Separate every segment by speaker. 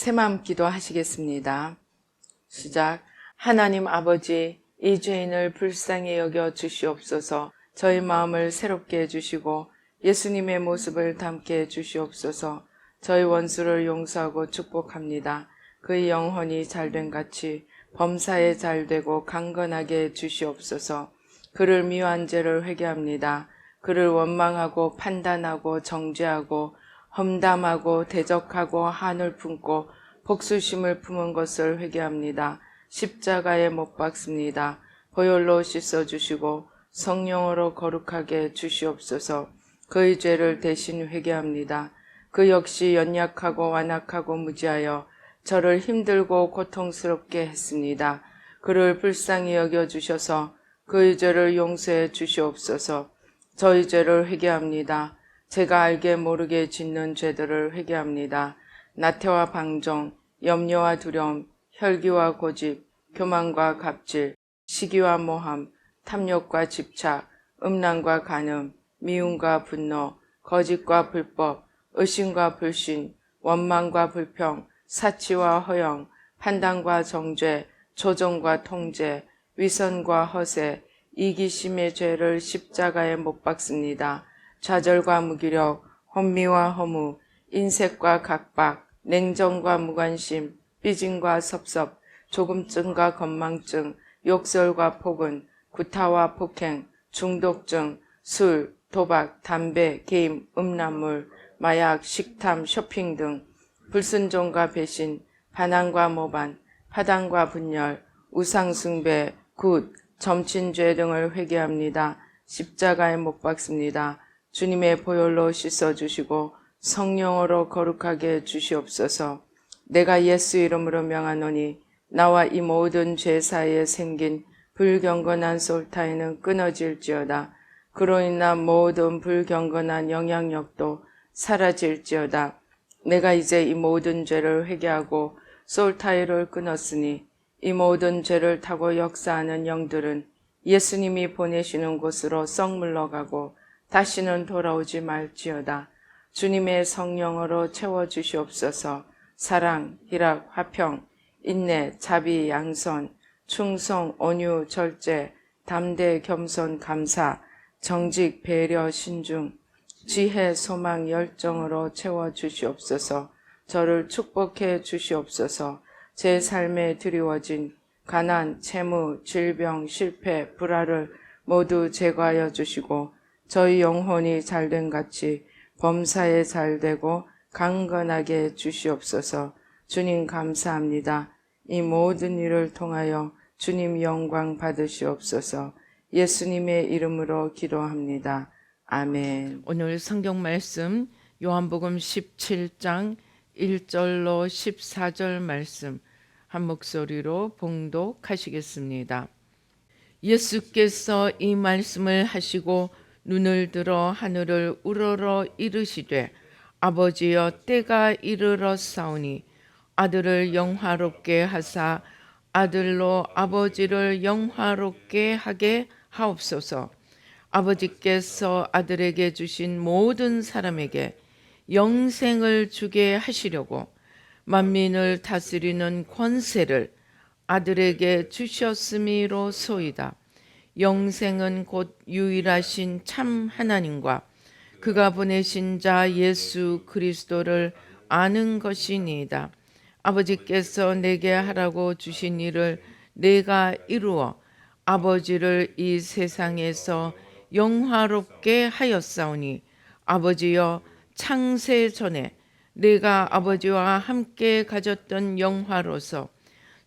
Speaker 1: 새마음 기도하시겠습니다. 시작. 하나님 아버지, 이 죄인을 불쌍히 여겨 주시옵소서. 저희 마음을 새롭게 해주시고 예수님의 모습을 담게 해주시옵소서. 저희 원수를 용서하고 축복합니다. 그의 영혼이 잘된 같이 범사에 잘되고 강건하게 해주시옵소서. 그를 미워한 죄를 회개합니다. 그를 원망하고 판단하고 정죄하고 험담하고 대적하고 한을 품고 복수심을 품은 것을 회개합니다. 십자가에 못 박습니다. 보혈로 씻어주시고 성령으로 거룩하게 주시옵소서. 그의 죄를 대신 회개합니다. 그 역시 연약하고 완악하고 무지하여 저를 힘들고 고통스럽게 했습니다. 그를 불쌍히 여겨주셔서 그의 죄를 용서해 주시옵소서. 저희 죄를 회개합니다. 제가 알게 모르게 짓는 죄들을 회개합니다. 나태와 방종, 염려와 두려움, 혈기와 고집, 교만과 갑질, 시기와 모함, 탐욕과 집착, 음란과 간음, 미움과 분노, 거짓과 불법, 의심과 불신, 원망과 불평, 사치와 허영, 판단과 정죄, 조종과 통제, 위선과 허세, 이기심의 죄를 십자가에 못 박습니다. 좌절과 무기력, 혼미와 허무, 인색과 각박, 냉정과 무관심, 삐짐과 섭섭, 조금증과 건망증, 욕설과 폭언, 구타와 폭행, 중독증, 술, 도박, 담배, 게임, 음란물, 마약, 식탐, 쇼핑 등 불순종과 배신, 반항과 모반, 파당과 분열, 우상숭배, 굿, 점친죄 등을 회개합니다. 십자가에 못 박습니다. 주님의 보혈로 씻어주시고 성령으로 거룩하게 해주시옵소서. 내가 예수 이름으로 명하노니 나와 이 모든 죄 사이에 생긴 불경건한 솔타이는 끊어질지어다. 그로 인한 모든 불경건한 영향력도 사라질지어다. 내가 이제 이 모든 죄를 회개하고 솔타이를 끊었으니 이 모든 죄를 타고 역사하는 영들은 예수님이 보내시는 곳으로 썩 물러가고 다시는 돌아오지 말지어다. 주님의 성령으로 채워주시옵소서. 사랑, 희락, 화평, 인내, 자비, 양선, 충성, 온유, 절제, 담대, 겸손, 감사, 정직, 배려, 신중, 지혜, 소망, 열정으로 채워주시옵소서. 저를 축복해 주시옵소서. 제 삶에 드리워진 가난, 채무, 질병, 실패, 불화를 모두 제거하여 주시고 저희 영혼이 잘된 같이 범사에 잘되고 강건하게 주시옵소서. 주님 감사합니다. 이 모든 일을 통하여 주님 영광 받으시옵소서. 예수님의 이름으로 기도합니다. 아멘.
Speaker 2: 오늘 성경 말씀 요한복음 17장 1절로 14절 말씀 한 목소리로 봉독하시겠습니다. 예수께서 이 말씀을 하시고 눈을 들어 하늘을 우러러 이르시되 아버지여 때가 이르렀사오니 아들을 영화롭게 하사 아들로 아버지를 영화롭게 하게 하옵소서. 아버지께서 아들에게 주신 모든 사람에게 영생을 주게 하시려고 만민을 다스리는 권세를 아들에게 주셨음이로소이다. 영생은 곧 유일하신 참 하나님과 그가 보내신 자 예수 그리스도를 아는 것이니이다. 아버지께서 내게 하라고 주신 일을 내가 이루어 아버지를 이 세상에서 영화롭게 하였사오니 아버지여 창세 전에 내가 아버지와 함께 가졌던 영화로서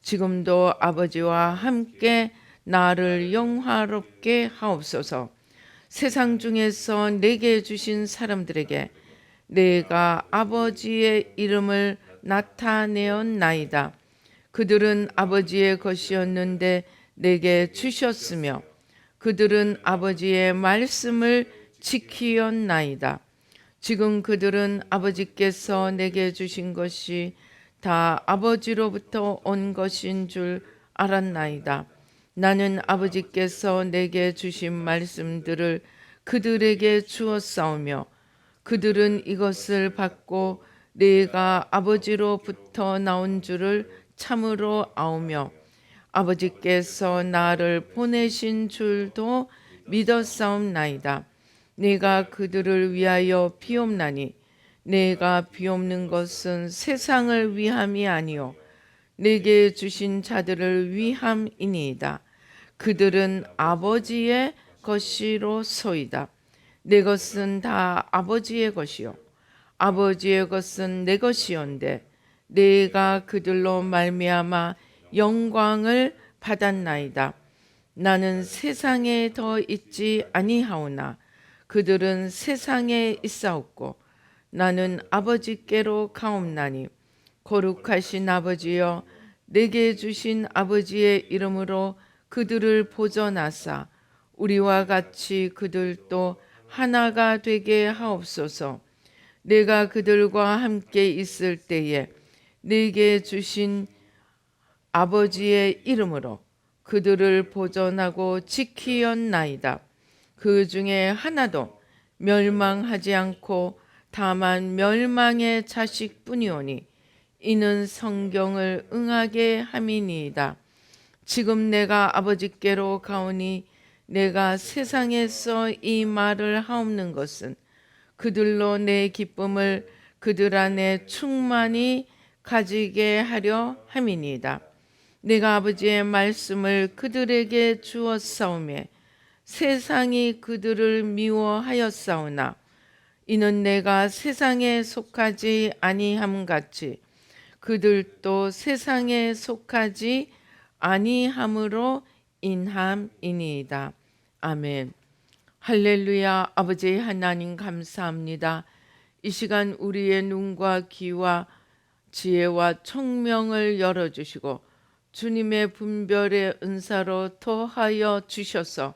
Speaker 2: 지금도 아버지와 함께 나를 영화롭게 하옵소서. 세상 중에서 내게 주신 사람들에게 내가 아버지의 이름을 나타내었나이다. 그들은 아버지의 것이었는데 내게 주셨으며 그들은 아버지의 말씀을 지키었나이다. 지금 그들은 아버지께서 내게 주신 것이 다 아버지로부터 온 것인 줄 알았나이다. 나는 아버지께서 내게 주신 말씀들을 그들에게 주었사오며 그들은 이것을 받고 내가 아버지로부터 나온 줄을 참으로 아오며 아버지께서 나를 보내신 줄도 믿었사옵나이다. 내가 그들을 위하여 비옵나니 내가 비옵는 것은 세상을 위함이 아니요 내게 주신 자들을 위함이니이다. 그들은 아버지의 것이로소이다. 내 것은 다 아버지의 것이요 아버지의 것은 내 것이온데 내가 그들로 말미암아 영광을 받았나이다. 나는 세상에 더 있지 아니하오나 그들은 세상에 있사옵고 나는 아버지께로 가옵나니 거룩하신 아버지여 내게 주신 아버지의 이름으로 그들을 보존하사 우리와 같이 그들도 하나가 되게 하옵소서. 내가 그들과 함께 있을 때에 내게 주신 아버지의 이름으로 그들을 보존하고 지키었나이다. 그 중에 하나도 멸망하지 않고 다만 멸망의 자식뿐이오니 이는 성경을 응하게 함이니이다. 지금 내가 아버지께로 가오니 내가 세상에서 이 말을 하옵는 것은 그들로 내 기쁨을 그들 안에 충만히 가지게 하려 함이니이다. 내가 아버지의 말씀을 그들에게 주었사오매 세상이 그들을 미워하였사오나 이는 내가 세상에 속하지 아니함 같이 그들도 세상에 속하지 아니함으로 인함이니이다. 아멘. 할렐루야. 아버지 하나님 감사합니다. 이 시간 우리의 눈과 귀와 지혜와 총명을 열어주시고 주님의 분별의 은사로 더하여 주셔서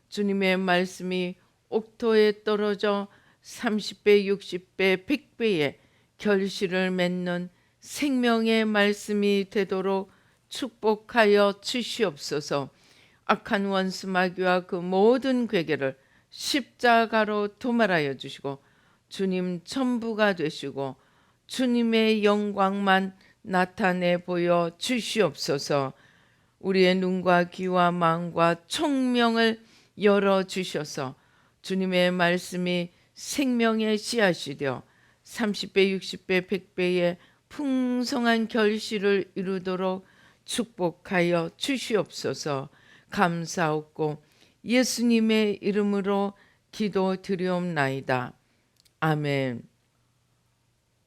Speaker 2: 주님의 말씀이 옥토에 떨어져 30배, 60배, 100배의 결실을 맺는 생명의 말씀이 되도록 축복하여 주시옵소서. 악한 원수 마귀와 그 모든 괴계를 십자가로 도말하여 주시고 주님 전부가 되시고 주님의 영광만 나타내 보여 주시옵소서. 우리의 눈과 귀와 마음과 총명을 열어 주셔서 주님의 말씀이 생명의 씨앗이 되어 30배, 60배, 100배의 풍성한 결실을 이루도록 축복하여 주시옵소서. 감사하고 예수님의 이름으로 기도드리옵나이다. 아멘.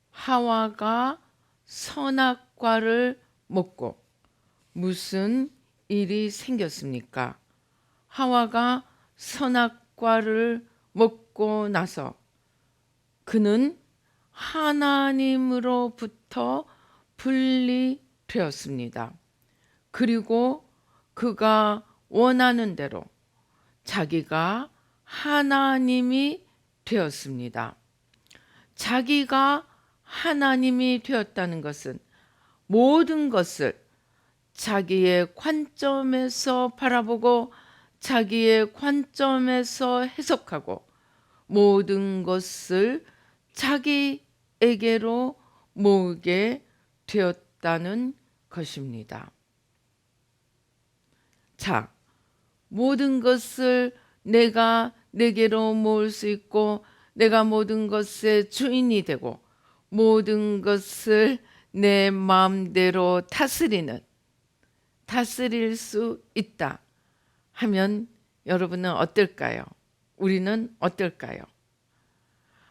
Speaker 2: 하와가 선악과를 먹고 무슨 일이 생겼습니까? 하와가 선악과를 먹고 나서 그는 하나님으로부터 분리되었습니다. 그리고 그가 원하는 대로 자기가 하나님이 되었습니다. 자기가 하나님이 되었다는 것은 모든 것을 자기의 관점에서 바라보고 자기의 관점에서 해석하고 모든 것을 자기에게로 모으게 되었다는 것입니다. 자, 모든 것을 내가 내게로 모을 수 있고 내가 모든 것의 주인이 되고 모든 것을 내 마음대로 다스릴 수 있다 하면 여러분은 어떨까요? 우리는 어떨까요?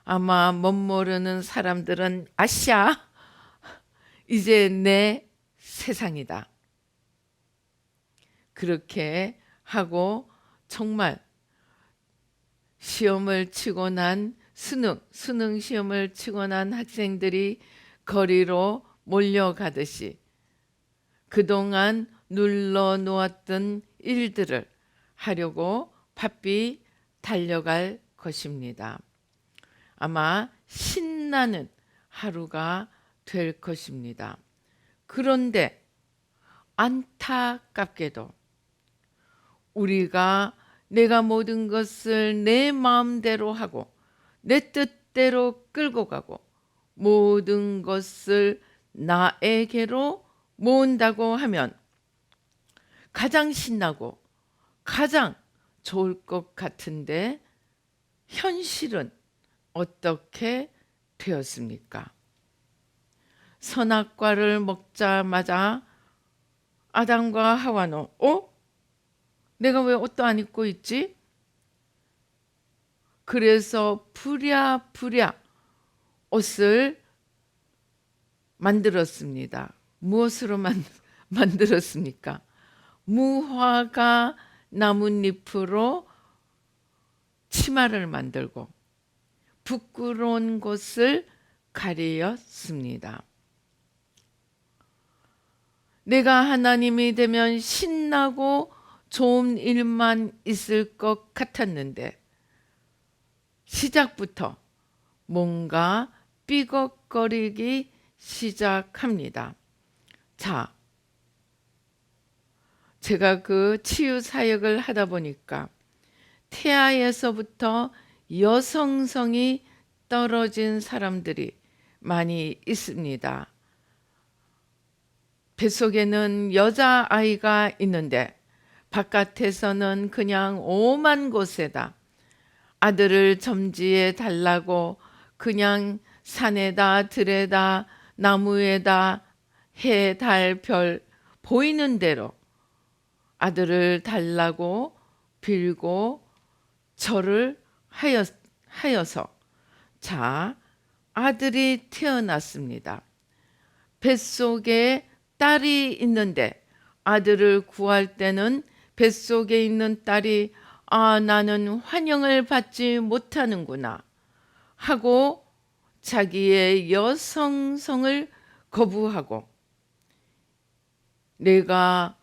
Speaker 2: 아마 멋모르는 사람들은 아샤, 이제 내 세상이다. 그렇게 하고 정말 시험을 치고 난 수능 시험을 치고 난 학생들이 거리로 몰려가듯이 그동안 눌러 놓았던 일들을 하려고 바삐 달려갈 것입니다. 아마 신나는 하루가 될 것입니다. 그런데 안타깝게도 우리가 내가 모든 것을 내 마음대로 하고 내 뜻대로 끌고 가고 모든 것을 나에게로 모은다고 하면 가장 신나고 가장 좋을 것 같은데 현실은 어떻게 되었습니까? 선악과를 먹자마자 아담과 하와는 내가 왜 옷도 안 입고 있지? 그래서 부랴부랴 옷을 만들었습니다. 무엇으로 만들었습니까? 무화과 나뭇잎으로 치마를 만들고 부끄러운 곳을 가리었습니다. 내가 하나님이 되면 신나고 좋은 일만 있을 것 같았는데 시작부터 뭔가 삐걱거리기 시작합니다. 자, 제가 그 치유 사역을 하다 보니까 태아에서부터 여성성이 떨어진 사람들이 많이 있습니다. 뱃속에는 여자아이가 있는데 바깥에서는 그냥 오만 곳에다 아들을 점지해 달라고 그냥 산에다 들에다 나무에다 해, 달, 별 보이는 대로 아들을 달라고 빌고 절을 하여서 자, 아들이 태어났습니다. 뱃속에 딸이 있는데 아들을 구할 때는 뱃속에 있는 딸이 나는 환영을 받지 못하는구나 하고 자기의 여성성을 거부하고 내가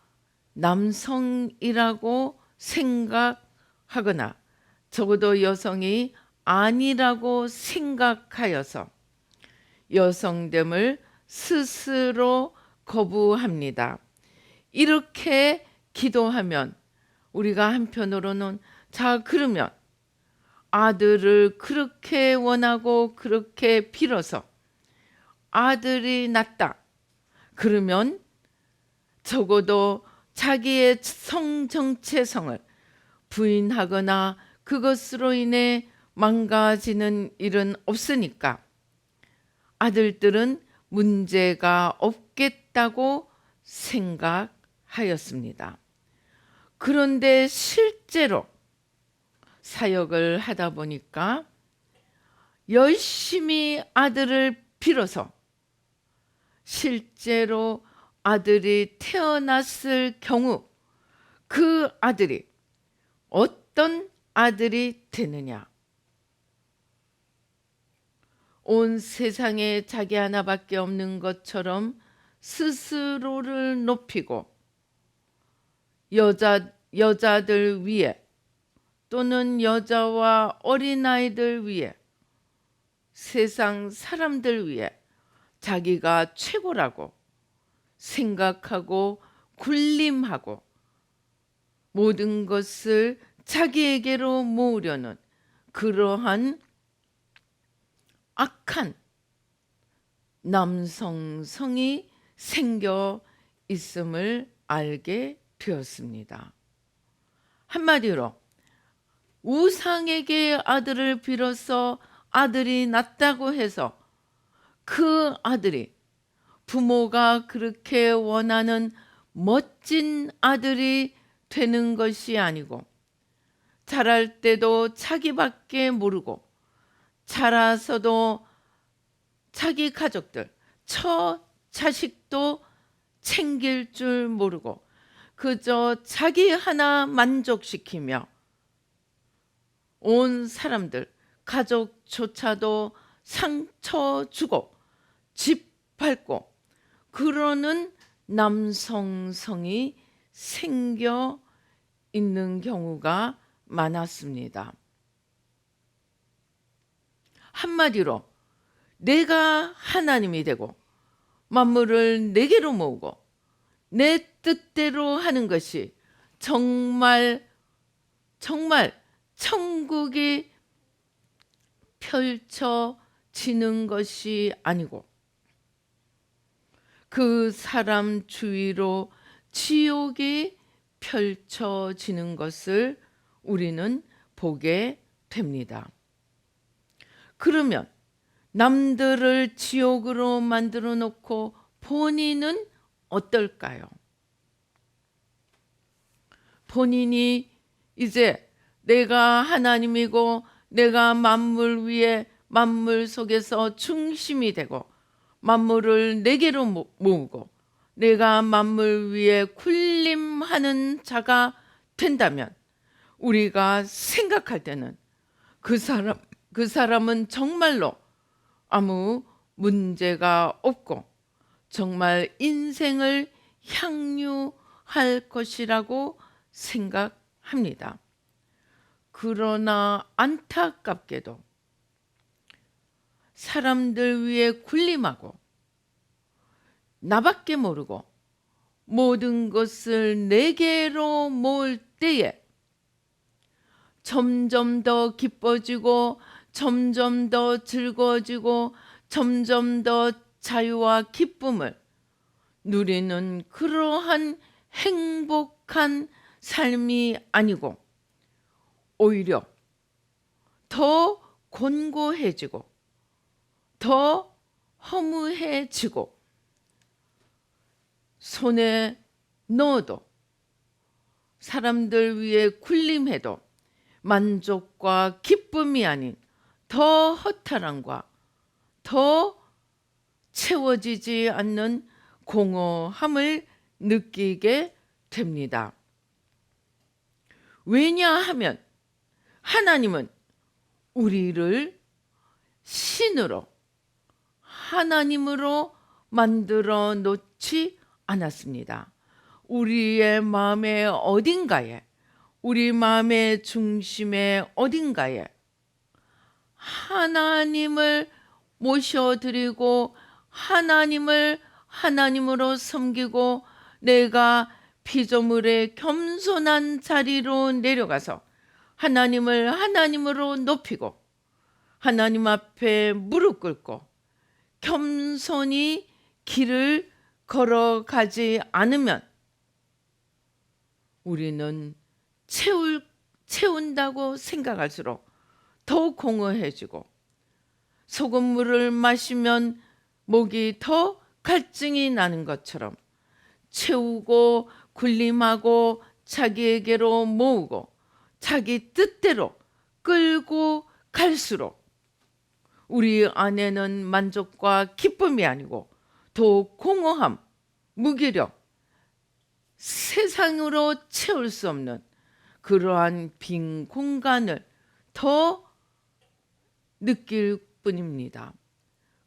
Speaker 2: 남성이라고 생각하거나 적어도 여성이 아니라고 생각하여서 여성됨을 스스로 거부합니다. 이렇게 기도하면 우리가 한편으로는 자, 그러면 아들을 그렇게 원하고 그렇게 빌어서 아들이 낳다. 그러면 적어도 자기의 성 정체성을 부인하거나 그것으로 인해 망가지는 일은 없으니까 아들들은 문제가 없겠다고 생각하였습니다. 그런데 실제로 사역을 하다 보니까 열심히 아들을 빌어서 실제로 아들이 태어났을 경우 그 아들이 어떤 아들이 되느냐? 온 세상에 자기 하나밖에 없는 것처럼 스스로를 높이고 여자들 위해 또는 여자와 어린아이들 위해 세상 사람들 위해 자기가 최고라고 생각하고 군림하고 모든 것을 자기에게로 모으려는 그러한 악한 남성성이 생겨 있음을 알게 되었습니다. 한마디로 우상에게 아들을 빌어서 아들이 낳았다고 해서 그 아들이 부모가 그렇게 원하는 멋진 아들이 되는 것이 아니고 자랄 때도 자기밖에 모르고 자라서도 자기 가족들, 처 자식도 챙길 줄 모르고 그저 자기 하나 만족시키며 온 사람들, 가족조차도 상처 주고 집 밟고 그러는 남성성이 생겨 있는 경우가 많았습니다. 한마디로 내가 하나님이 되고 만물을 내게로 모으고 내 뜻대로 하는 것이 정말 천국이 펼쳐질 지는 것이 아니고 그 사람 주위로 지옥이 펼쳐지는 것을 우리는 보게 됩니다. 그러면 남들을 지옥으로 만들어 놓고 본인은 어떨까요? 본인이 이제 내가 하나님이고 내가 만물 위에 만물 속에서 중심이 되고 만물을 내게로 모으고 내가 만물 위에 군림하는 자가 된다면 우리가 생각할 때는 그 사람은 정말로 아무 문제가 없고 정말 인생을 향유할 것이라고 생각합니다. 그러나 안타깝게도 사람들 위에 군림하고 나밖에 모르고 모든 것을 내게로 모을 때에 점점 더 기뻐지고 점점 더 즐거워지고 점점 더 자유와 기쁨을 누리는 그러한 행복한 삶이 아니고 오히려 더 곤고해지고 더 허무해지고 손에 넣어도 사람들 위에 군림해도 만족과 기쁨이 아닌 더 허탈함과 더 채워지지 않는 공허함을 느끼게 됩니다. 왜냐하면 하나님은 우리를 신으로 하나님으로 만들어 놓지 않았습니다. 우리의 마음의 어딘가에 우리 마음의 중심의 어딘가에 하나님을 모셔드리고 하나님을 하나님으로 섬기고 내가 피조물의 겸손한 자리로 내려가서 하나님을 하나님으로 높이고 하나님 앞에 무릎 꿇고 겸손히 길을 걸어가지 않으면 우리는 채운다고 생각할수록 더 공허해지고 소금물을 마시면 목이 더 갈증이 나는 것처럼 채우고 군림하고 자기에게로 모으고 자기 뜻대로 끌고 갈수록 우리 안에는 만족과 기쁨이 아니고 더 공허함, 무기력, 세상으로 채울 수 없는 그러한 빈 공간을 더 느낄 뿐입니다.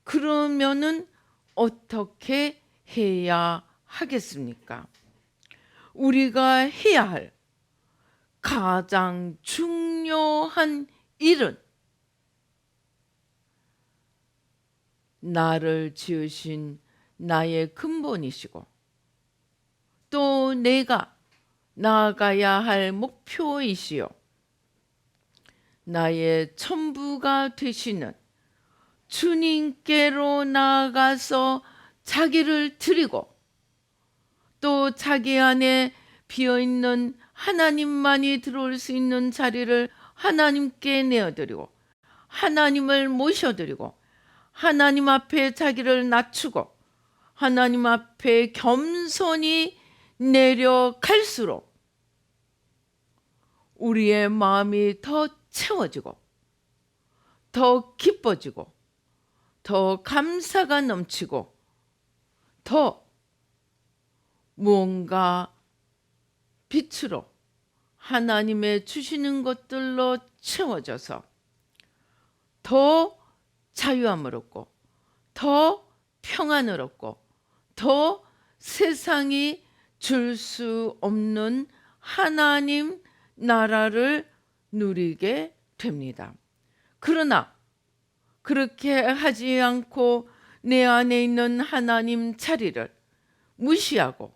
Speaker 2: 그러면은 어떻게 해야 하겠습니까? 우리가 해야 할 가장 중요한 일은 나를 지으신 나의 근본이시고 또 내가 나아가야 할 목표이시요 나의 전부가 되시는 주님께로 나아가서 자기를 드리고 또 자기 안에 비어있는 하나님만이 들어올 수 있는 자리를 하나님께 내어드리고 하나님을 모셔드리고 하나님 앞에 자기를 낮추고 하나님 앞에 겸손히 내려갈수록 우리의 마음이 더 채워지고 더 기뻐지고 더 감사가 넘치고 더 무언가 빛으로 하나님의 주시는 것들로 채워져서 더 자유함을 얻고 더 평안을 얻고 더 세상이 줄 수 없는 하나님 나라를 누리게 됩니다. 그러나 그렇게 하지 않고 내 안에 있는 하나님 자리를 무시하고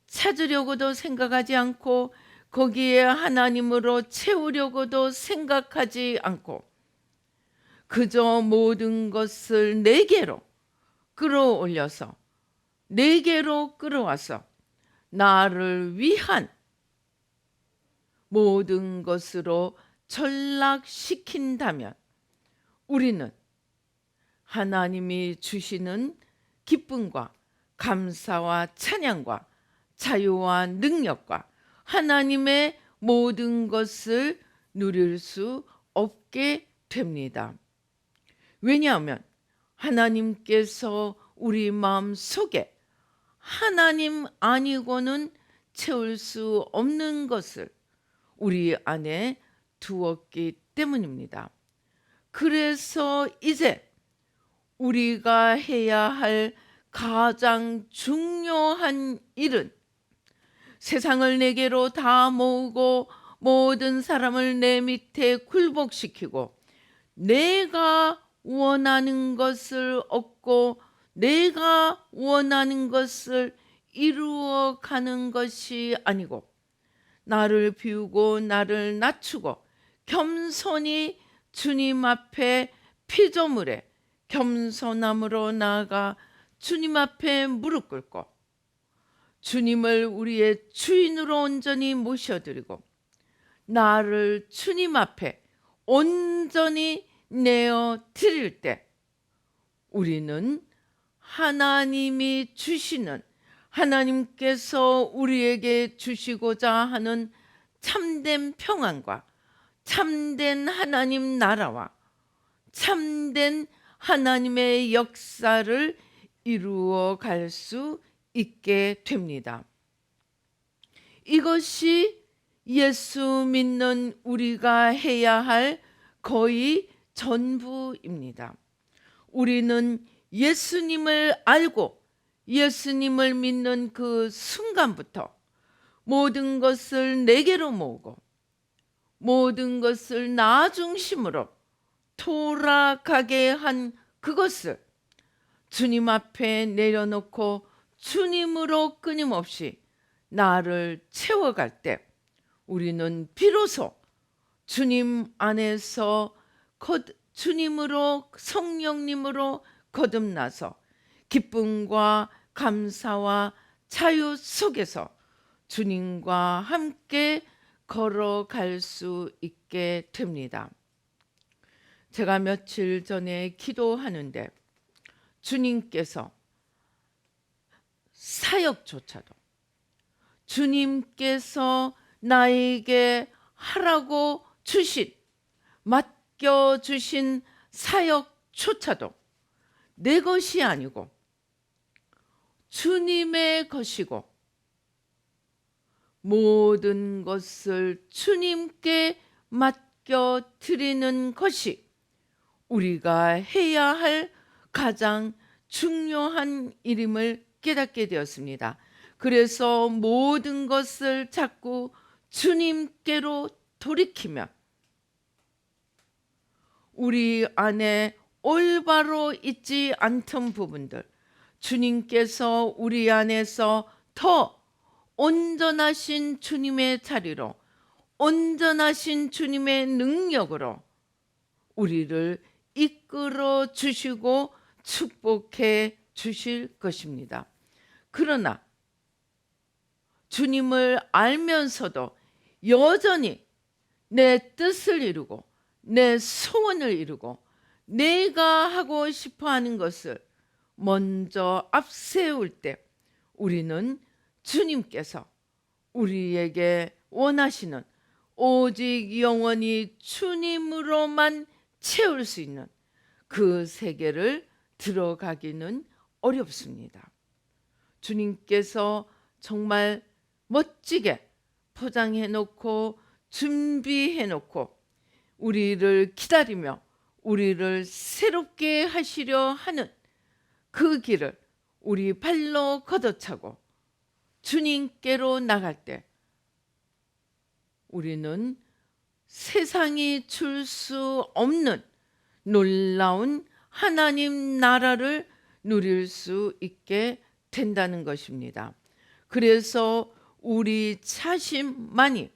Speaker 2: 찾으려고도 생각하지 않고 거기에 하나님으로 채우려고도 생각하지 않고 그저 모든 것을 내게로 끌어올려서 내게로 끌어와서 나를 위한 모든 것으로 전락시킨다면 우리는 하나님이 주시는 기쁨과 감사와 찬양과 자유와 능력과 하나님의 모든 것을 누릴 수 없게 됩니다. 왜냐하면 하나님께서 우리 마음 속에 하나님 아니고는 채울 수 없는 것을 우리 안에 두었기 때문입니다. 그래서 이제 우리가 해야 할 가장 중요한 일은 세상을 내게로 다 모으고 모든 사람을 내 밑에 굴복시키고 내가 원하는 것을 얻고 내가 원하는 것을 이루어 가는 것이 아니고 나를 비우고 나를 낮추고 겸손히 주님 앞에 피조물에 겸손함으로 나아가 주님 앞에 무릎 꿇고 주님을 우리의 주인으로 온전히 모셔드리고 나를 주님 앞에 온전히 내어 드릴 때 우리는 하나님이 주시는 하나님께서 우리에게 주시고자 하는 참된 평안과 참된 하나님 나라와 참된 하나님의 역사를 이루어 갈 수 있게 됩니다. 이것이 예수 믿는 우리가 해야 할 거의 전부입니다. 우리는 예수님을 알고 예수님을 믿는 그 순간부터 모든 것을 내게로 모으고 모든 것을 나 중심으로 돌아가게 한 그것을 주님 앞에 내려놓고 주님으로 끊임없이 나를 채워갈 때 우리는 비로소 주님 안에서 주님으로 성령님으로 거듭나서 기쁨과 감사와 자유 속에서 주님과 함께 걸어갈 수 있게 됩니다. 제가 며칠 전에 기도하는데 주님께서 사역조차도 주님께서 나에게 하라고 주신 맡겨주신 사역조차도 내 것이 아니고 주님의 것이고 모든 것을 주님께 맡겨드리는 것이 우리가 해야 할 가장 중요한 일임을 깨닫게 되었습니다. 그래서 모든 것을 자꾸 주님께로 돌이키면 우리 안에 올바로 있지 않던 부분들 주님께서 우리 안에서 더 온전하신 주님의 자리로 온전하신 주님의 능력으로 우리를 이끌어 주시고 축복해 주실 것입니다. 그러나 주님을 알면서도 여전히 내 뜻을 이루고 내 소원을 이루고 내가 하고 싶어 하는 것을 먼저 앞세울 때 우리는 주님께서 우리에게 원하시는 오직 영원히 주님으로만 채울 수 있는 그 세계를 들어가기는 어렵습니다. 주님께서 정말 멋지게 포장해 놓고 준비해 놓고 우리를 기다리며 우리를 새롭게 하시려 하는 그 길을 우리 발로 걷어차고 주님께로 나갈 때 우리는 세상이 줄 수 없는 놀라운 하나님 나라를 누릴 수 있게 된다는 것입니다. 그래서 우리 자신만이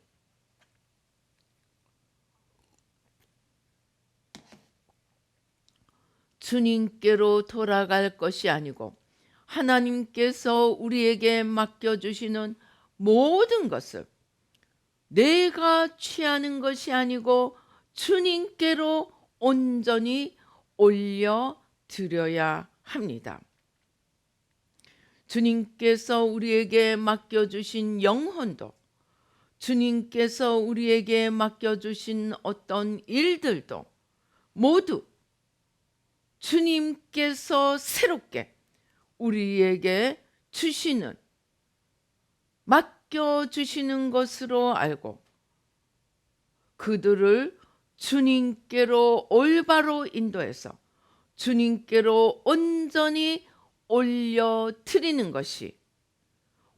Speaker 2: 주님께로 돌아갈 것이 아니고 하나님께서 우리에게 맡겨주시는 모든 것을 내가 취하는 것이 아니고 주님께로 온전히 올려드려야 합니다. 주님께서 우리에게 맡겨주신 영혼도, 주님께서 우리에게 맡겨주신 어떤 일들도 모두 주님께서 새롭게 우리에게 주시는, 맡겨주시는 것으로 알고 그들을 주님께로 올바로 인도해서 주님께로 온전히 올려드리는 것이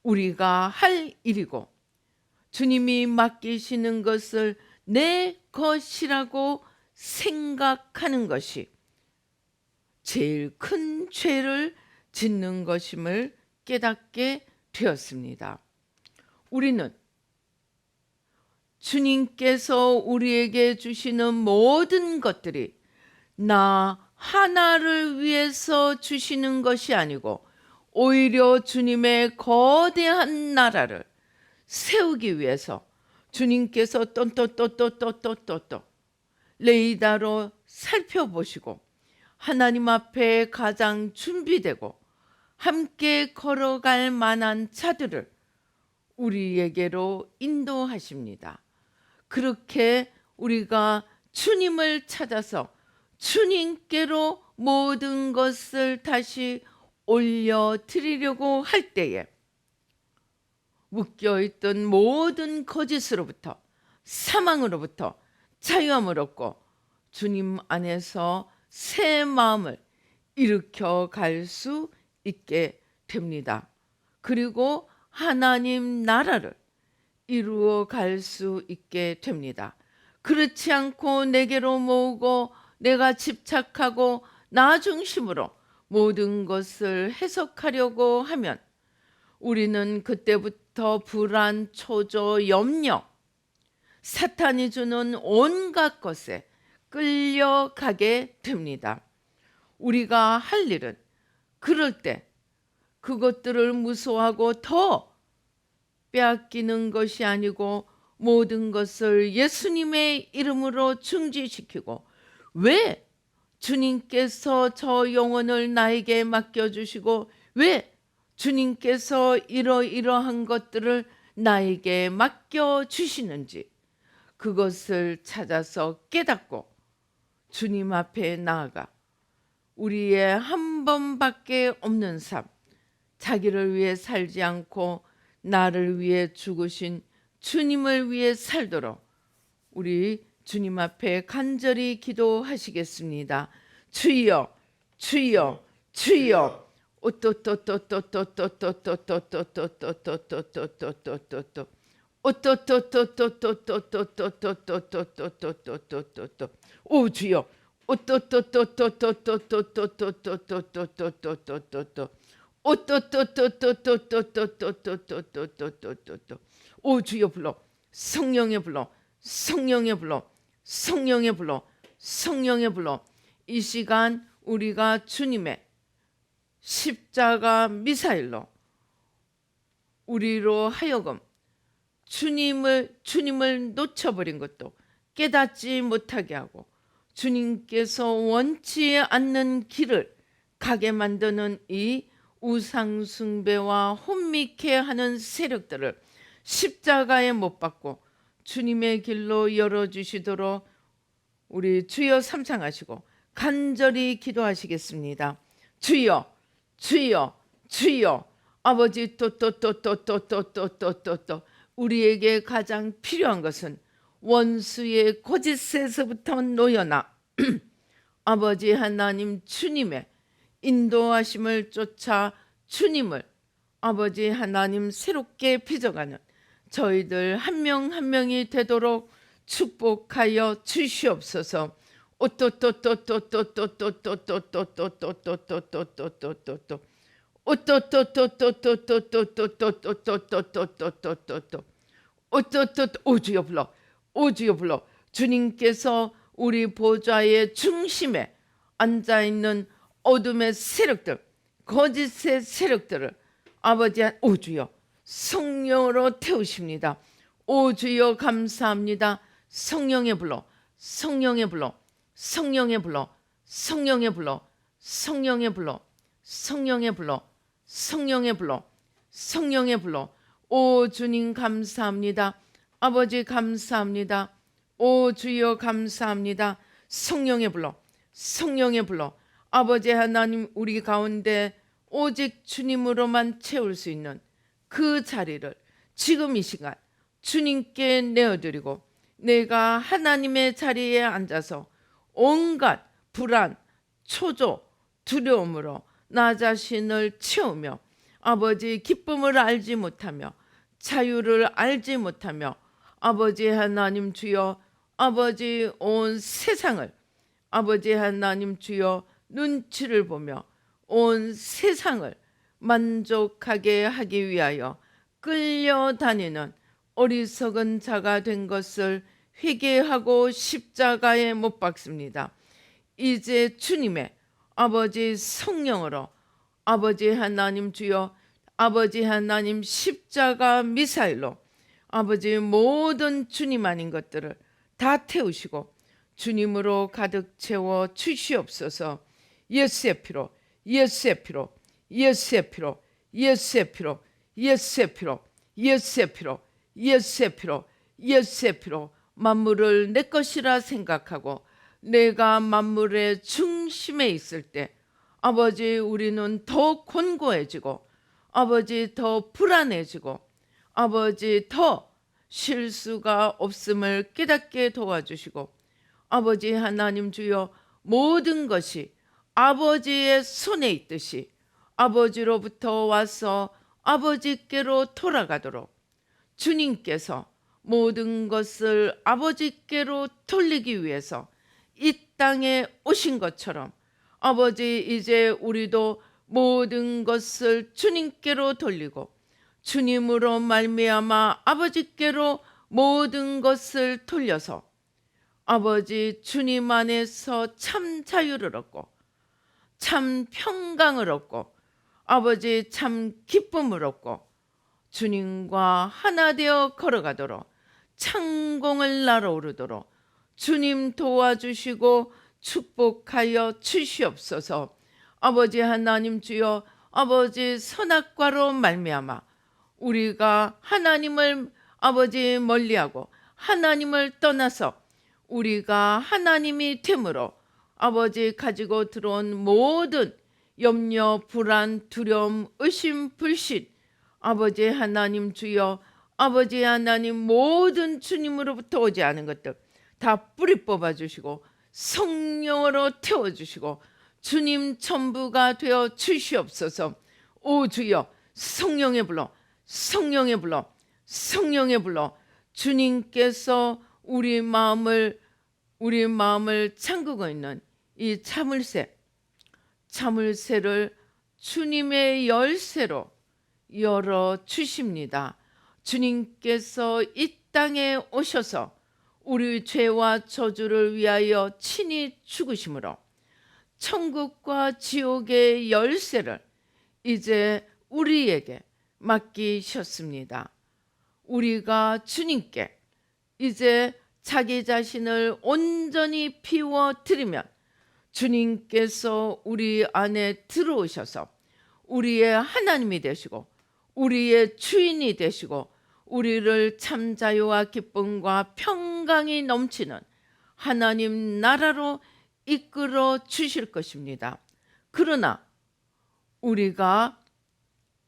Speaker 2: 우리가 할 일이고, 주님이 맡기시는 것을 내 것이라고 생각하는 것이 제일 큰 죄를 짓는 것임을 깨닫게 되었습니다. 우리는 주님께서 우리에게 주시는 모든 것들이 나 하나를 위해서 주시는 것이 아니고 오히려 주님의 거대한 나라를 세우기 위해서 주님께서 또 레이더로 살펴보시고 하나님 앞에 가장 준비되고 함께 걸어갈 만한 자들을 우리에게로 인도하십니다. 그렇게 우리가 주님을 찾아서 주님께로 모든 것을 다시 올려드리려고 할 때에 묶여있던 모든 거짓으로부터, 사망으로부터 자유함을 얻고 주님 안에서 새 마음을 일으켜 갈 수 있게 됩니다. 그리고 하나님 나라를 이루어 갈 수 있게 됩니다. 그렇지 않고 내게로 모으고 내가 집착하고 나 중심으로 모든 것을 해석하려고 하면 우리는 그때부터 불안, 초조, 염려, 사탄이 주는 온갖 것에 끌려가게 됩니다. 우리가 할 일은 그럴 때 그것들을 무서워하고 더 빼앗기는 것이 아니고 모든 것을 예수님의 이름으로 중지시키고, 왜 주님께서 저 영혼을 나에게 맡겨주시고 왜 주님께서 이러이러한 것들을 나에게 맡겨주시는지 그것을 찾아서 깨닫고 주님 앞에 나아가 우리의 한 번밖에 없는 삶, 자기를 위해 살지 않고 나를 위해 죽으신 주님을 위해 살도록 우리 주님 앞에 간절히 기도하시겠습니다. 주여, 주여, 주여. 오 주여. 오 주여 불러. 성령의 불러. 성령의 불러. 성령의 불러. 성령의 불러. 이 시간 우리가 주님의 십자가 미사일로 우리로 하여금 주님을 놓쳐버린 것도 깨닫지 못하게 하고 주님께서 원치 않는 길을 가게 만드는 이 우상숭배와 혼미케 하는 세력들을 십자가에 못 박고 주님의 길로 열어주시도록 우리 주여 삼창하시고 간절히 기도하시겠습니다. 주여, 주여, 주여. 아버지 또 우리에게 가장 필요한 것은 원수의 거짓에서부터 놓여나 아버지 하나님 주님의 인도하심을 쫓아 주님을 아버지 하나님 새롭게 빚어가는 저희들 한 명 한 명이 되도록 축복하여 주시옵소서. 오주여 불러. 오주여 불러. 주님께서 우리 보좌의 중심에 앉아있는 어둠의 세력들, 거짓의 세력들을 아버지 오 주여 성령으로 태우십니다. 오 주여 감사합니다. 성령의 불러, 성령의 불러, 성령의 불러, 성령의 불러, 성령의 불러, 성령의 불러, 성령의 불러, 성령의 불러. 오 주님 감사합니다. 아버지 감사합니다. 오 주여 감사합니다. 성령의 불러, 성령의 불러. 아버지 하나님, 우리 가운데 오직 주님으로만 채울 수 있는 그 자리를 지금 이 시간 주님께 내어드리고, 내가 하나님의 자리에 앉아서 온갖 불안, 초조, 두려움으로 나 자신을 채우며 아버지 기쁨을 알지 못하며 자유를 알지 못하며 아버지 하나님 주여, 아버지 온 세상을 아버지 하나님 주여 눈치를 보며 온 세상을 만족하게 하기 위하여 끌려다니는 어리석은 자가 된 것을 회개하고 십자가에 못 박습니다. 이제 주님의 아버지 성령으로 아버지 하나님 주여, 아버지 하나님 십자가 미사일로 아버지 모든 주님 아닌 것들을 다 태우시고 주님으로 가득 채워 주시옵소서. 예수의 피로, 예수의 피로, 예수의 피로, 예수의 피로, 예수의 피로, 예수의 피로, 예수의 피로, 예수의 피로 만물을 내 것이라 생각하고 내가 만물의 중심에 있을 때 아버지 우리는 더 곤고해지고 아버지 더 불안해지고 아버지 더 실수가 없음을 깨닫게 도와주시고 아버지 하나님 주여, 모든 것이 아버지의 손에 있듯이 아버지로부터 와서 아버지께로 돌아가도록 주님께서 모든 것을 아버지께로 돌리기 위해서 이 땅에 오신 것처럼 아버지 이제 우리도 모든 것을 주님께로 돌리고 주님으로 말미암아 아버지께로 모든 것을 돌려서 아버지 주님 안에서 참 자유를 얻고 참 평강을 얻고 아버지 참 기쁨을 얻고 주님과 하나 되어 걸어가도록 창공을 날아오르도록 주님 도와주시고 축복하여 주시옵소서. 아버지 하나님 주여, 아버지 선악과로 말미암아 우리가 하나님을 아버지 멀리하고 하나님을 떠나서 우리가 하나님이 됨으로 아버지 가지고 들어온 모든 염려, 불안, 두려움, 의심, 불신 아버지 하나님 주여, 아버지 하나님 모든 주님으로부터 오지 않은 것들 다 뿌리 뽑아주시고 성령으로 태워주시고 주님 전부가 되어 주시옵소서. 오 주여, 성령의 불러, 성령의 불러, 성령의 불러. 주님께서 우리 마음을 잠그고 있는 이 자물쇠를 주님의 열쇠로 열어 주십니다. 주님께서 이 땅에 오셔서 우리 죄와 저주를 위하여 친히 죽으심으로 천국과 지옥의 열쇠를 이제 우리에게 맡기셨습니다. 우리가 주님께 이제 자기 자신을 온전히 비워드리면 주님께서 우리 안에 들어오셔서 우리의 하나님이 되시고 우리의 주인이 되시고 우리를 참 자유와 기쁨과 평강이 넘치는 하나님 나라로 이끌어 주실 것입니다. 그러나 우리가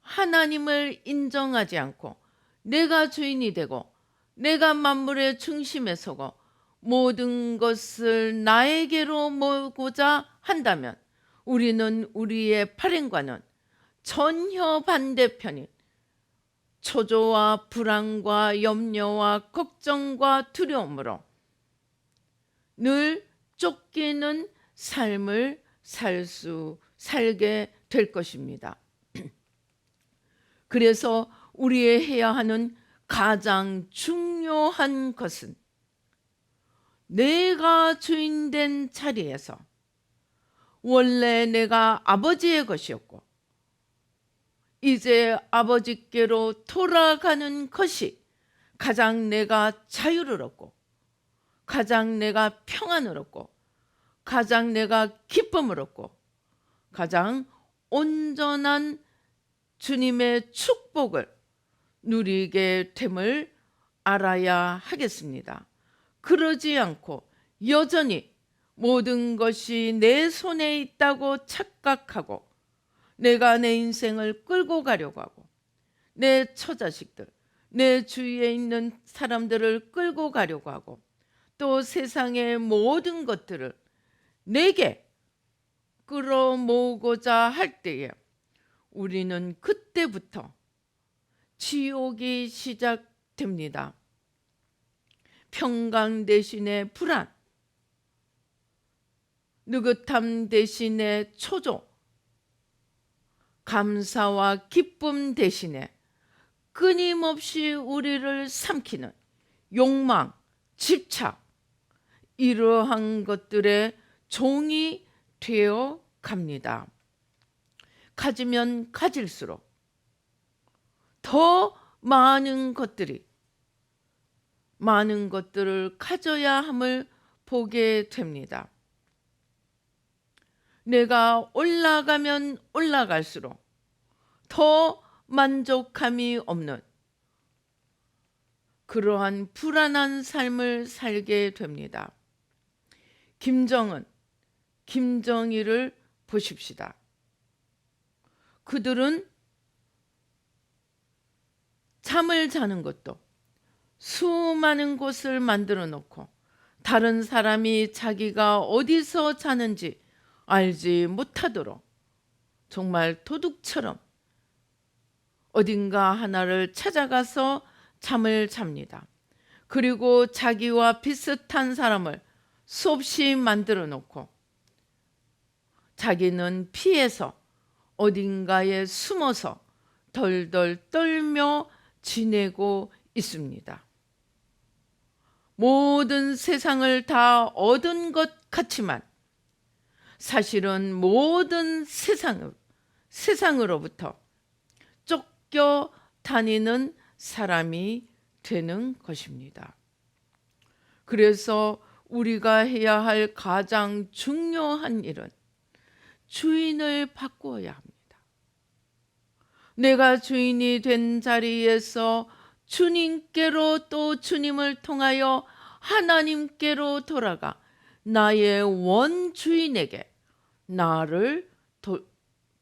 Speaker 2: 하나님을 인정하지 않고 내가 주인이 되고 내가 만물의 중심에 서고 모든 것을 나에게로 모으고자 한다면 우리는 우리의 발행과는 전혀 반대편인 초조와 불안과 염려와 걱정과 두려움으로 늘 쫓기는 삶을 살게 될 것입니다. 그래서 우리의 해야 하는 가장 중요한 것은 내가 주인된 자리에서 원래 내가 아버지의 것이었고 이제 아버지께로 돌아가는 것이 가장 내가 자유를 얻고 가장 내가 평안을 얻고 가장 내가 기쁨을 얻고 가장 온전한 주님의 축복을 누리게 됨을 알아야 하겠습니다. 그러지 않고 여전히 모든 것이 내 손에 있다고 착각하고 내가 내 인생을 끌고 가려고 하고 내 처자식들, 내 주위에 있는 사람들을 끌고 가려고 하고 또 세상의 모든 것들을 내게 끌어모으고자 할 때에 우리는 그때부터 지옥이 시작됩니다. 평강 대신에 불안, 느긋함 대신에 초조, 감사와 기쁨 대신에 끊임없이 우리를 삼키는 욕망, 집착, 이러한 것들의 종이 되어 갑니다. 가지면 가질수록 더 많은 것들을 가져야 함을 보게 됩니다. 내가 올라가면 올라갈수록 더 만족함이 없는 그러한 불안한 삶을 살게 됩니다. 김정은, 김정일을 보십시다. 그들은 잠을 자는 것도 수많은 곳을 만들어 놓고 다른 사람이 자기가 어디서 자는지 알지 못하도록 정말 도둑처럼 어딘가 하나를 찾아가서 잠을 잡니다. 그리고 자기와 비슷한 사람을 수없이 만들어 놓고 자기는 피해서 어딘가에 숨어서 덜덜 떨며 지내고 있습니다. 모든 세상을 다 얻은 것 같지만 사실은 모든 세상으로부터 쫓겨 다니는 사람이 되는 것입니다. 그래서 우리가 해야 할 가장 중요한 일은 주인을 바꾸어야 합니다. 내가 주인이 된 자리에서 주님께로 또 주님을 통하여 하나님께로 돌아가 나의 원주인에게 나를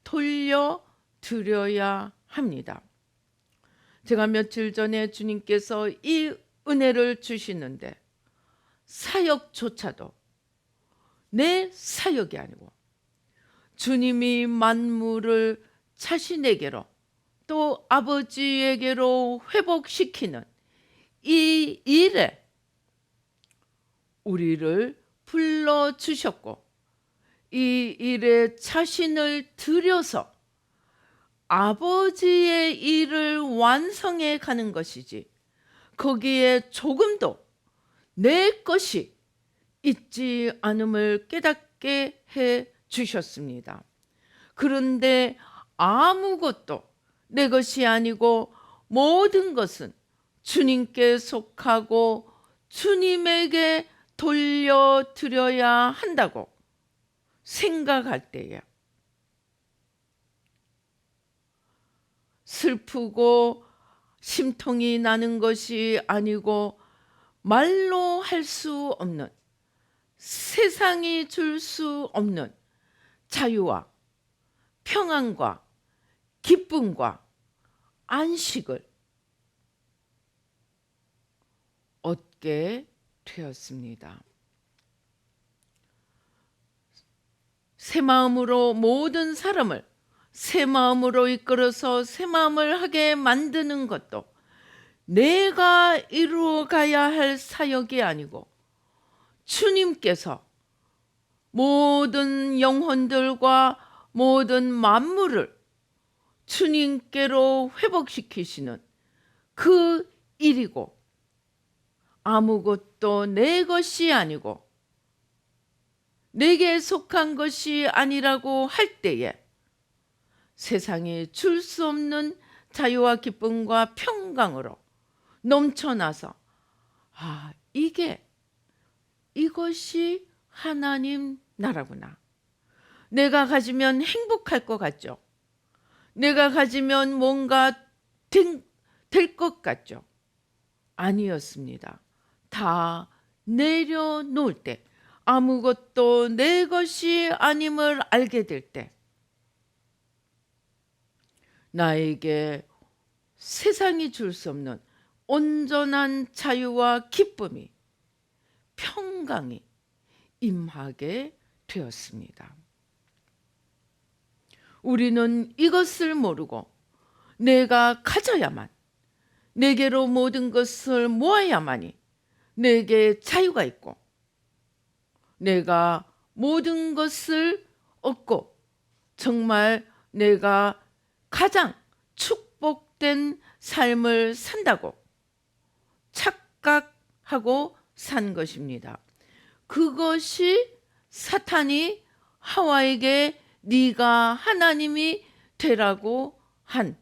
Speaker 2: 돌려드려야 합니다. 제가 며칠 전에 주님께서 이 은혜를 주시는데 사역조차도 내 사역이 아니고 주님이 만물을 자신에게로 또 아버지에게로 회복시키는 이 일에 우리를 불러주셨고 이 일에 자신을 들여서 아버지의 일을 완성해 가는 것이지 거기에 조금도 내 것이 있지 않음을 깨닫게 해 주셨습니다. 그런데 아무것도 내 것이 아니고 모든 것은 주님께 속하고 주님에게 돌려드려야 한다고 생각할 때에 슬프고 심통이 나는 것이 아니고 말로 할 수 없는 세상이 줄 수 없는 자유와 평안과 기쁨과 안식을 얻게 되었습니다. 새 마음으로 모든 사람을 새 마음으로 이끌어서 새 마음을 하게 만드는 것도 내가 이루어 가야 할 사역이 아니고 주님께서 모든 영혼들과 모든 만물을 주님께로 회복시키시는 그 일이고 아무것도 내 것이 아니고 내게 속한 것이 아니라고 할 때에 세상이 줄 수 없는 자유와 기쁨과 평강으로 넘쳐나서 이것이 하나님 나라구나. 내가 가지면 행복할 것 같죠? 내가 가지면 뭔가 될 것 같죠? 아니었습니다. 다 내려놓을 때, 아무것도 내 것이 아님을 알게 될 때, 나에게 세상이 줄 수 없는 온전한 자유와 기쁨이, 평강이 임하게 되었습니다. 우리는 이것을 모르고 내가 가져야만, 내게로 모든 것을 모아야만이 내게 자유가 있고, 내가 모든 것을 얻고 정말 내가 가장 축복된 삶을 산다고 착각하고 산 것입니다. 그것이 사탄이 하와에게 네가 하나님이 되라고 한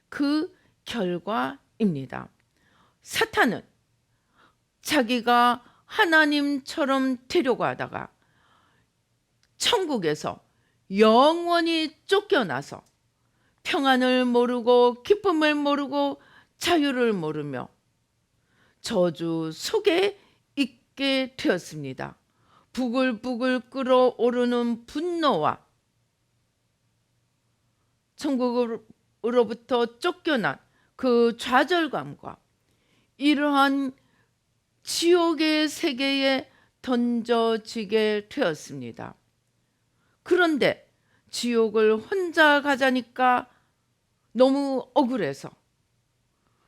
Speaker 2: 그 결과입니다. 사탄은 자기가 하나님처럼 되려고 하다가 천국에서 영원히 쫓겨나서 평안을 모르고 기쁨을 모르고 자유를 모르며 저주 속에 있게 되었습니다. 부글부글 끓어오르는 분노와 천국으로부터 쫓겨난 그 좌절감과 이러한 지옥의 세계에 던져지게 되었습니다. 그런데 지옥을 혼자 가자니까 너무 억울해서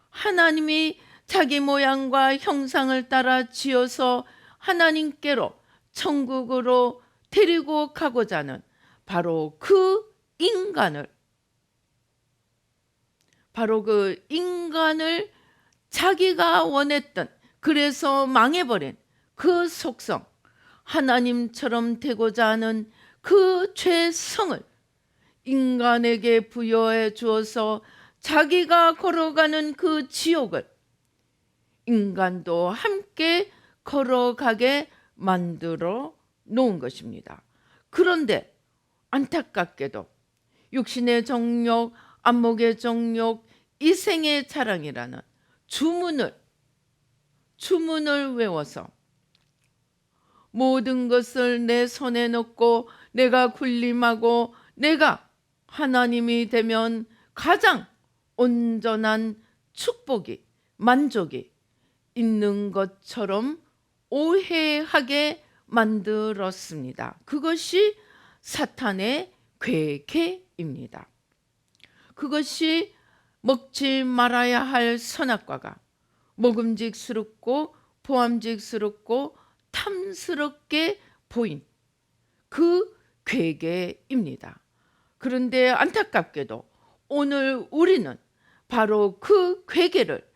Speaker 2: 하나님이 자기 모양과 형상을 따라 지어서 하나님께로 천국으로 데리고 가고자 하는 바로 그 인간을 자기가 원했던, 그래서 망해버린 그 속성, 하나님처럼 되고자 하는 그 죄성을 인간에게 부여해 주어서 자기가 걸어가는 그 지옥을 인간도 함께 걸어가게 만들어 놓은 것입니다. 그런데 안타깝게도 육신의 정욕, 안목의 정욕, 이생의 자랑이라는 주문을 외워서 모든 것을 내 손에 넣고 내가 군림하고 내가 하나님이 되면 가장 온전한 축복이, 만족이 있는 것처럼 오해하게 만들었습니다. 그것이 사탄의 괴계입니다. 그것이 먹지 말아야 할 선악과가 먹음직스럽고 보암직스럽고 탐스럽게 보인 그 괴계입니다. 그런데 안타깝게도 오늘 우리는 바로 그 괴계를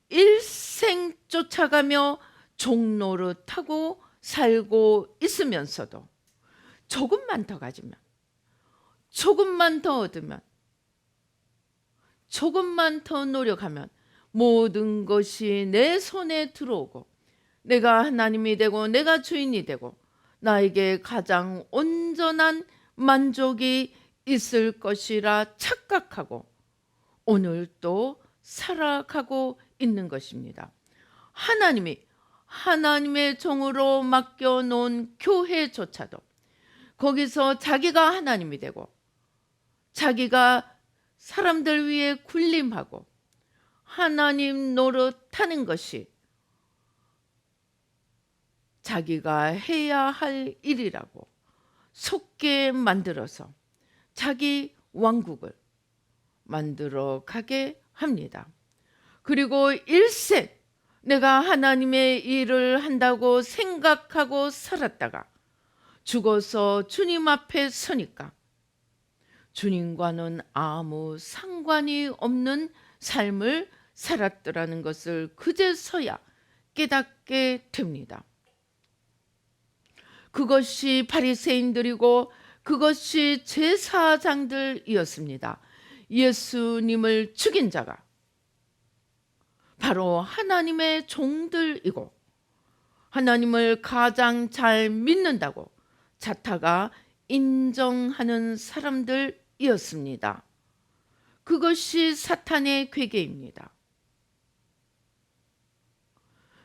Speaker 2: 일생 쫓아가며 종노릇하고 살고 있으면서도 조금만 더 가지면, 조금만 더 얻으면, 조금만 더 노력하면 모든 것이 내 손에 들어오고 내가 하나님이 되고 내가 주인이 되고 나에게 가장 온전한 만족이 있을 것이라 착각하고 오늘 또 살아가고 있는 것입니다. 하나님이 하나님의 종으로 맡겨놓은 교회조차도 거기서 자기가 하나님이 되고 자기가 사람들 위해 군림하고 하나님 노릇하는 것이 자기가 해야 할 일이라고 속게 만들어서 자기 왕국을 만들어 가게 합니다. 그리고 일생 내가 하나님의 일을 한다고 생각하고 살았다가 죽어서 주님 앞에 서니까 주님과는 아무 상관이 없는 삶을 살았더라는 것을 그제서야 깨닫게 됩니다. 그것이 바리새인들이고 그것이 제사장들이었습니다. 예수님을 죽인 자가 바로 하나님의 종들이고 하나님을 가장 잘 믿는다고 자타가 인정하는 사람들이었습니다. 그것이 사탄의 괴계입니다.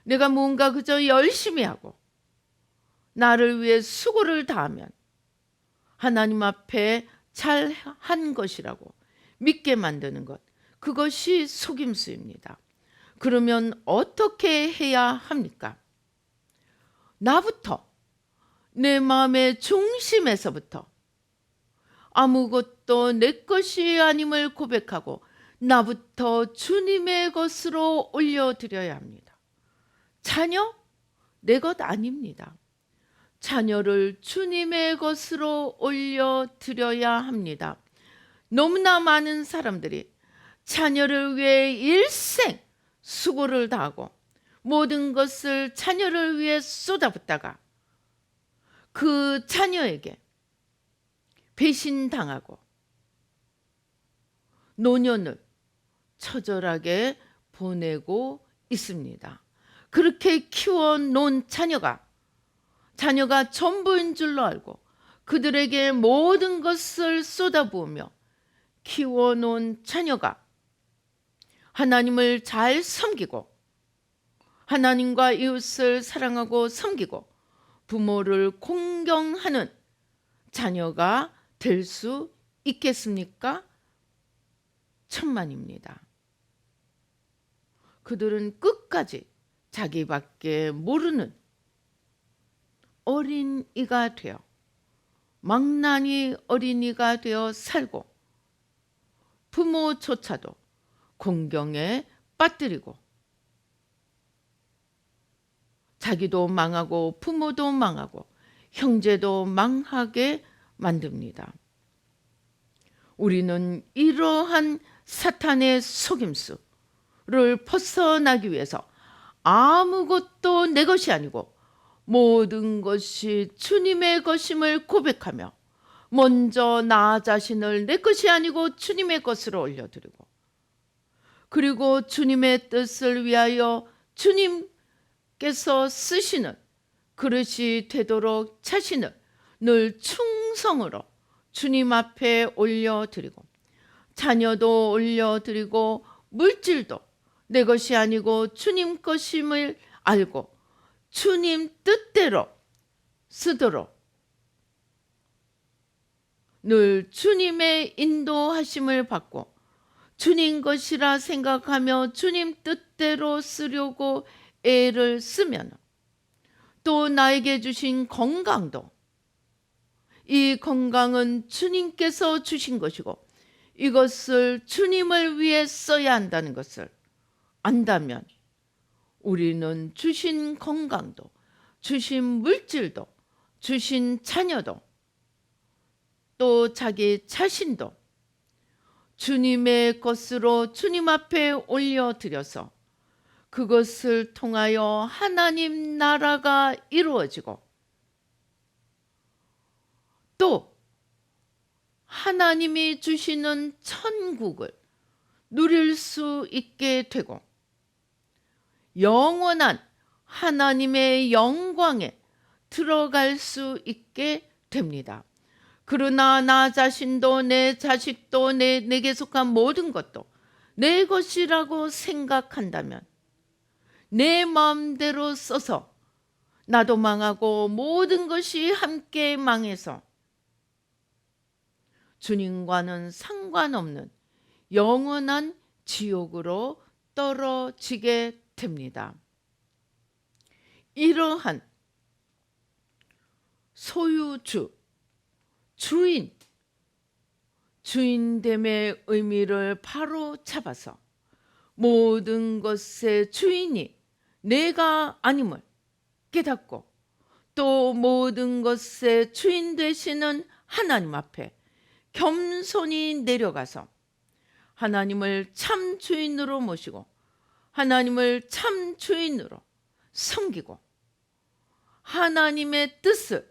Speaker 2: 내가 뭔가 그저 열심히 하고 나를 위해 수고를 다하면 하나님 앞에 잘한 것이라고 믿게 만드는 것, 그것이 속임수입니다. 그러면 어떻게 해야 합니까? 나부터, 내 마음의 중심에서부터 아무것도 내 것이 아님을 고백하고 나부터 주님의 것으로 올려드려야 합니다. 자녀? 내 것 아닙니다. 자녀를 주님의 것으로 올려드려야 합니다. 너무나 많은 사람들이 자녀를 위해 일생 수고를 다하고 모든 것을 자녀를 위해 쏟아붓다가 그 자녀에게 배신당하고 노년을 처절하게 보내고 있습니다. 그렇게 키워놓은 자녀가 전부인 줄로 알고 그들에게 모든 것을 쏟아부으며 키워놓은 자녀가 하나님을 잘 섬기고 하나님과 이웃을 사랑하고 섬기고 부모를 공경하는 자녀가 될 수 있겠습니까? 천만입니다. 그들은 끝까지 자기밖에 모르는 어린이가 되어 망나니 어린이가 되어 살고 부모조차도 공경에 빠뜨리고 자기도 망하고 부모도 망하고 형제도 망하게 만듭니다. 우리는 이러한 사탄의 속임수를 벗어나기 위해서 아무것도 내 것이 아니고 모든 것이 주님의 것임을 고백하며 먼저 나 자신을 내 것이 아니고 주님의 것으로 올려드리고 그리고 주님의 뜻을 위하여 주님께서 쓰시는 그릇이 되도록 자신을 늘 충성으로 주님 앞에 올려드리고 자녀도 올려드리고 물질도 내 것이 아니고 주님 것임을 알고 주님 뜻대로 쓰도록 늘 주님의 인도하심을 받고 주님 것이라 생각하며 주님 뜻대로 쓰려고 애를 쓰면 또 나에게 주신 건강도 이 건강은 주님께서 주신 것이고 이것을 주님을 위해 써야 한다는 것을 안다면 우리는 주신 건강도 주신 물질도 주신 자녀도 또 자기 자신도 주님의 것으로 주님 앞에 올려드려서 그것을 통하여 하나님 나라가 이루어지고 또 하나님이 주시는 천국을 누릴 수 있게 되고 영원한 하나님의 영광에 들어갈 수 있게 됩니다. 그러나 나 자신도 내 자식도 내게 속한 모든 것도 내 것이라고 생각한다면 내 마음대로 써서 나도 망하고 모든 것이 함께 망해서 주님과는 상관없는 영원한 지옥으로 떨어지게 됩니다. 이러한 소유주, 주인됨의 의미를 바로 잡아서 모든 것의 주인이 내가 아님을 깨닫고 또 모든 것의 주인 되시는 하나님 앞에 겸손히 내려가서 하나님을 참 주인으로 모시고 하나님을 참 주인으로 섬기고 하나님의 뜻을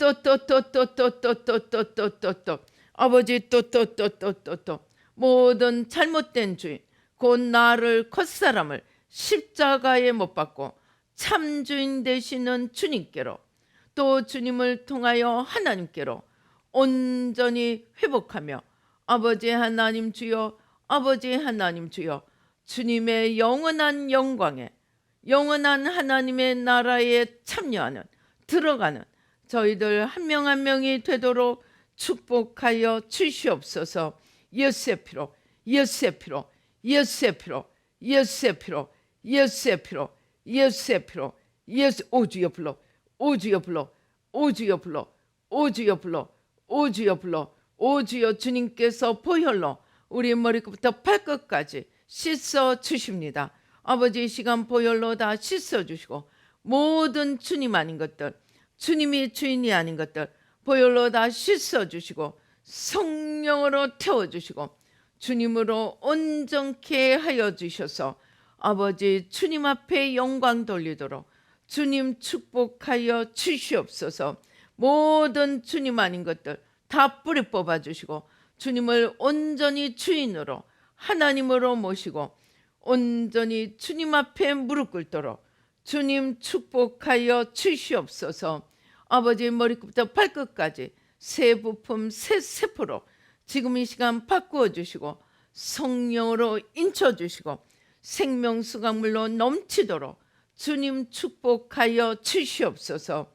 Speaker 2: 또 아버지 또 모든 잘못된 주인 곧 나를 컷사람을 십자가에 못 박고 참 주인 되시는 주님께로 또 주님을 통하여 하나님께로 온전히 회복하며 아버지 하나님 주여 아버지 하나님 주여 주님의 영원한 영광에 영원한 하나님의 나라에 참여하는 들어가는 저희들 한 명 한 명이 되도록 축복하여 주시옵소서. 예수의 피로 예수의 피로 예수의 피로 예수의 피로 예수의 피로 예수의 피로 예수 오주여 불러 오주여 불러 오주여 불러 오주여 불러 오주여 불러 오주여 주님께서 보혈로 우리 머리끝부터 발끝까지 씻어 주십니다. 아버지 이 시간 보혈로 다 씻어 주시고 모든 주님 아닌 것들 주님이 주인이 아닌 것들 보혈로 다 씻어 주시고 성령으로 태워 주시고 주님으로 온전케 하여 주셔서 아버지 주님 앞에 영광 돌리도록 주님 축복하여 주시옵소서. 모든 주님 아닌 것들 다 뿌리 뽑아 주시고 주님을 온전히 주인으로 하나님으로 모시고 온전히 주님 앞에 무릎 꿇도록 주님 축복하여 주시옵소서. 아버지 머리끝부터 발끝까지 새 부품 새 세포로 지금 이 시간 바꾸어 주시고 성령으로 인쳐 주시고 생명수강물로 넘치도록 주님 축복하여 주시옵소서.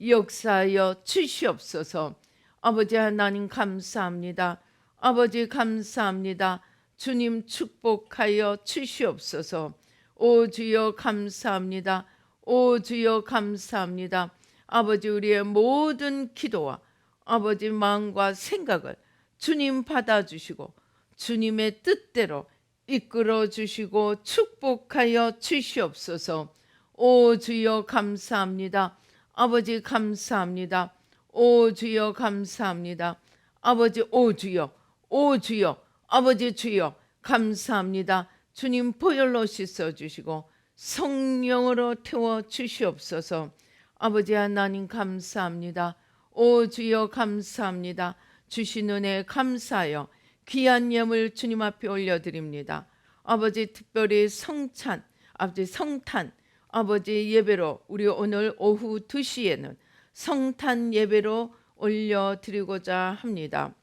Speaker 2: 역사하여 주시옵소서. 아버지 하나님 감사합니다. 아버지 감사합니다. 주님 축복하여 주시옵소서. 오 주여 감사합니다. 오 주여 감사합니다. 아버지 우리의 모든 기도와 아버지 마음과 생각을 주님 받아주시고 주님의 뜻대로 이끌어 주시고 축복하여 주시옵소서. 오 주여 감사합니다. 아버지 감사합니다. 오 주여 감사합니다. 아버지 오 주여 오 주여 아버지 주여 감사합니다. 주님 보혈로 씻어주시고 성령으로 태워 주시옵소서. 아버지 하나님 감사합니다. 오 주여 감사합니다. 주신 은혜 감사하여 귀한 예물 주님 앞에 올려드립니다. 아버지 특별히 성찬, 아버지 성탄, 아버지 예배로 우리 오늘 오후 2시에는 성탄 예배로 올려드리고자 합니다.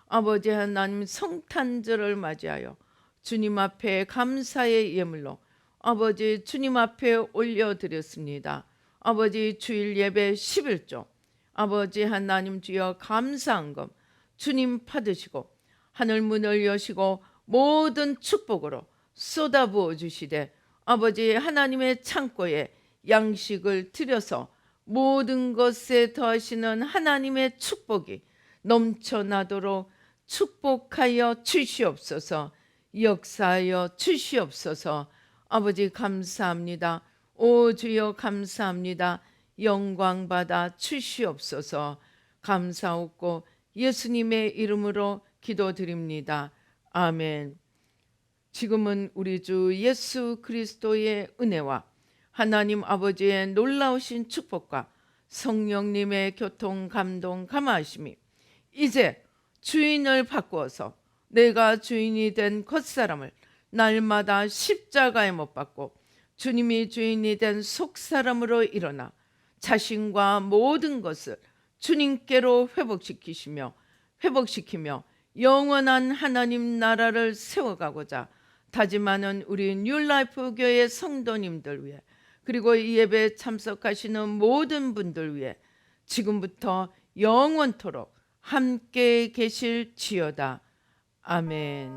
Speaker 2: 아버지 하나님 성탄절을 맞이하여 주님 앞에 감사의 예물로 아버지 주님 앞에 올려드렸습니다. 아버지 주일 예배 11조 아버지 하나님 주여 감사한 것 주님 받으시고 하늘 문을 여시고 모든 축복으로 쏟아부어 주시되 아버지 하나님의 창고에 양식을 들여서 모든 것에 더하시는 하나님의 축복이 넘쳐나도록 축복하여 주시옵소서. 역사하여 주시옵소서. 아버지 감사합니다. 오 주여 감사합니다. 영광 받아 주시옵소서. 감사하고 예수님의 이름으로 기도드립니다. 아멘. 지금은 우리 주 예수 그리스도의 은혜와 하나님 아버지의 놀라우신 축복과 성령님의 교통 감동 감화하심이 이제 주인을 바꾸어서 내가 주인이 된 겉사람을 날마다 십자가에 못 박고 주님이 주인이 된 속사람으로 일어나 자신과 모든 것을 주님께로 회복시키며 영원한 하나님 나라를 세워가고자 다짐하는 우리 뉴라이프 교회 성도님들 위해 그리고 이 예배에 참석하시는 모든 분들 위해 지금부터 영원토록 함께 계실지어다. 아멘.